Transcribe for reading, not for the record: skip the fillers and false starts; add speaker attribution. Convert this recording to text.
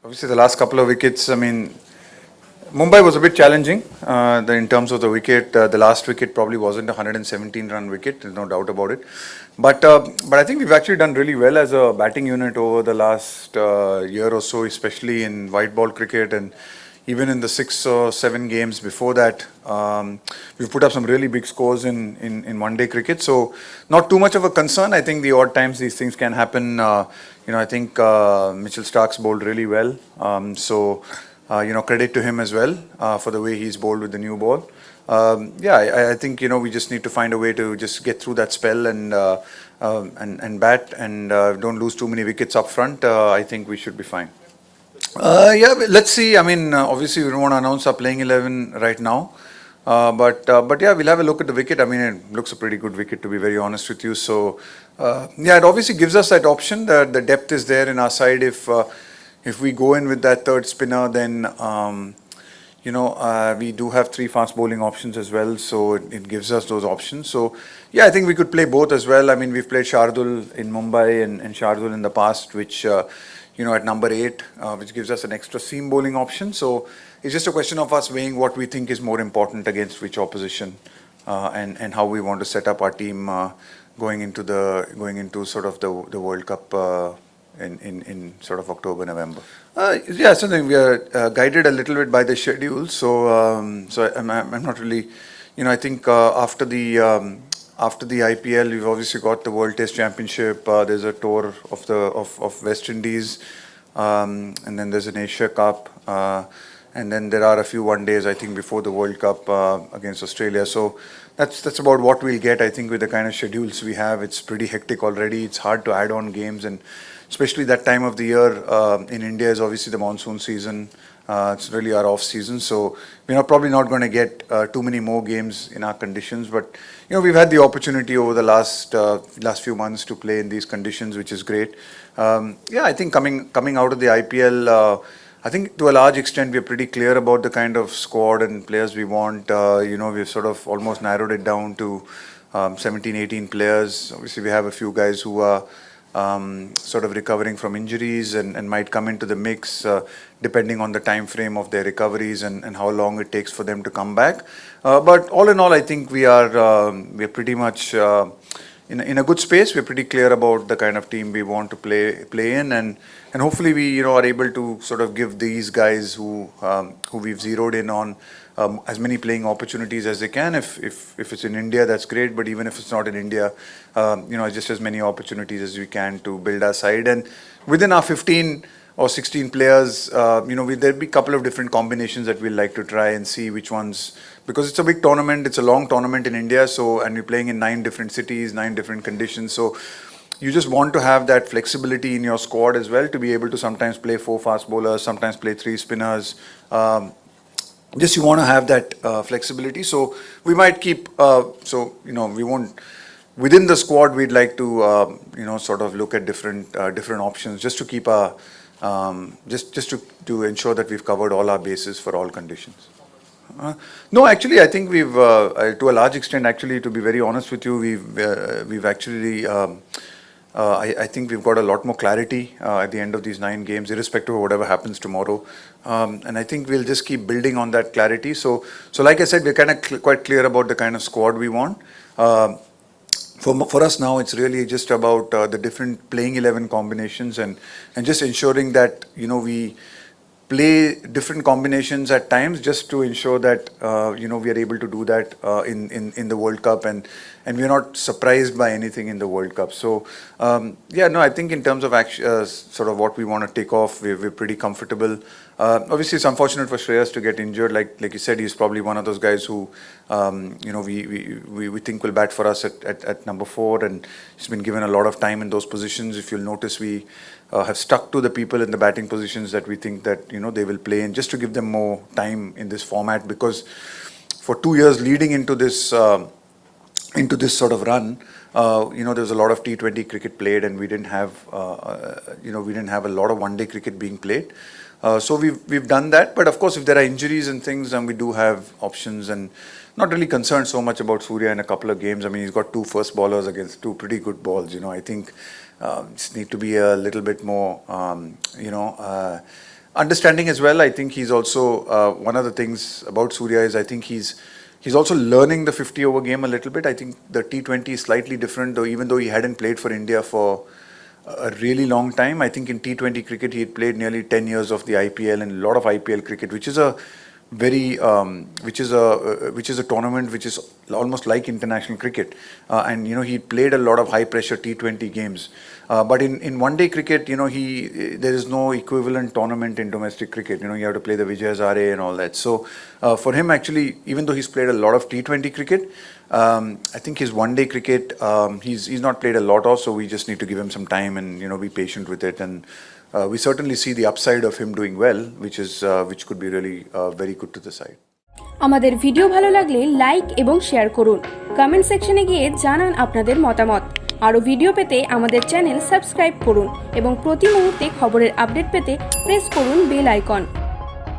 Speaker 1: Obviously, the last couple of wickets, I mean, Mumbai was a bit challenging in terms of the wicket. The last wicket probably wasn't a 117-run wicket, there's no doubt about it. But I think we've actually done really well as a batting unit over the last year or so, especially in white ball cricket and even in the 6 or 7 games before that. We've put up some really big scores in one-day cricket. So not too much of a concern. I think the odd times these things can happen. I think Mitchell Stark's bowled really well. Credit to him as well for the way he's bowled with the new ball. I think we just need to find a way to just get through that spell and bat and don't lose too many wickets up front. I think we should be fine. Let's see. I mean, obviously we don't want to announce our playing 11 right now. But yeah, we'll have a look at the wicket. I mean, it looks a pretty good wicket, to be very honest with you. So it obviously gives us that option. The depth is there in our side. If we go in with that third spinner, then we do have 3 fast bowling options as well. So it gives us those options. So yeah, I think we could play both as well. I mean, we've played Shardul in Mumbai and Shardul in the past, which at number 8, which gives us an extra seam bowling option. So it's just a question of us weighing what we think is more important against which opposition, and how we want to set up our team going into sort of the World Cup in sort of October, November. So we are guided a little bit by the schedule. So I'm not really, I think after the IPL, we've obviously got the World Test Championship. There's a tour of West Indies, and then there's an Asia Cup, and then there are a few one days, I think, before the World Cup against Australia. So that's about what we'll get. I think with the kind of schedules we have, it's pretty hectic already. It's hard to add on games, and especially that time of the year in India is obviously the monsoon season. It's really our off season, so we're probably not going to get too many more games in our conditions. But we've had the opportunity over the last few months to play in these conditions, which is great. I think coming out of the IPL, I think to a large extent we're pretty clear about the kind of squad and players we want. We've sort of almost narrowed it down to 17, 18 players. Obviously, we have a few guys who are sort of recovering from injuries and might come into the mix depending on the time frame of their recoveries and how long it takes for them to come back. But all in all, I think we're pretty much in a good space. We're pretty clear about the kind of team we want to play in, and hopefully we are able to sort of give these guys who we've zeroed in on as many playing opportunities as they can. If it's in India, that's great. But even if it's not in India, just as many opportunities as we can to build our side. And within our 15 or 16 players, there'll be a couple of different combinations that we'll like to try and see which ones, because it's a big tournament. It's a long tournament in India. And we're playing in 9 different cities, 9 different conditions. So you just want to have that flexibility in your squad as well, to be able to sometimes play 4 fast bowlers, sometimes play 3 spinners. Just you want to have that flexibility. So we might keep, we won't, within the squad, we'd like to, sort of look at different options just to keep just to ensure that we've covered all our bases for all conditions. No, actually, I think we've, to a large extent, actually, to be very honest with you, we've actually, I think we've got a lot more clarity at the end of these 9 games, irrespective of whatever happens tomorrow. And I think we'll just keep building on that clarity. So like I said, we're kind of quite clear about the kind of squad we want. For us now, it's really just about the different playing 11 combinations and just ensuring that we play different combinations at times, just to ensure that we are able to do that in the World Cup, and we're not surprised by anything in the World Cup. So I think in terms of sort of what we want to take off, we're pretty comfortable. Obviously, it's unfortunate for Shreyas to get injured. Like you said, he's probably one of those guys who we think will bat for us at number 4, and he's been given a lot of time in those positions. If you'll notice, we have stuck to the people in the batting positions that we think that they will play in, just to give them more time in this format, because for 2 years leading into this sort of run, there was a lot of T20 cricket played, and we didn't have a lot of one-day cricket being played. So we've done that, but of course, if there are injuries and things, then we do have options, and not really concerned so much about Surya in a couple of games. I mean, he's got 2 first bowlers against 2 pretty good balls. I think just need to be a little bit more, understanding as well. I think he's also one of the things about Surya is I think he's also learning the 50 over game a little bit. I think the T20 is slightly different, though, even though he hadn't played for India for a really long time. I think in T20 cricket he had played nearly 10 years of the IPL and a lot of IPL cricket, which is a very which is a tournament which is almost like international cricket, and he played a lot of high pressure T20 games, but in one day cricket, there is no equivalent tournament in domestic cricket. You have to play the Vijay Hazare and all that. So for him, actually, even though he's played a lot of T20 cricket, I think his one day cricket, he's not played a lot of, so we just need to give him some time and be patient with it. And we certainly see the upside of him doing well, which could be really very good to the side.
Speaker 2: আমাদের video ভালো লাগলে like এবং share করুন, comment সেকশনে গিয়ে জানান আপনাদের মতামত। আরও ভিডিও পেতে আমাদের চ্যানেল সাবস্ক্রাইব করুন এবং প্রতি মুহূর্তে খবরের আপডেট পেতে প্রেস করুন বেল আইকন।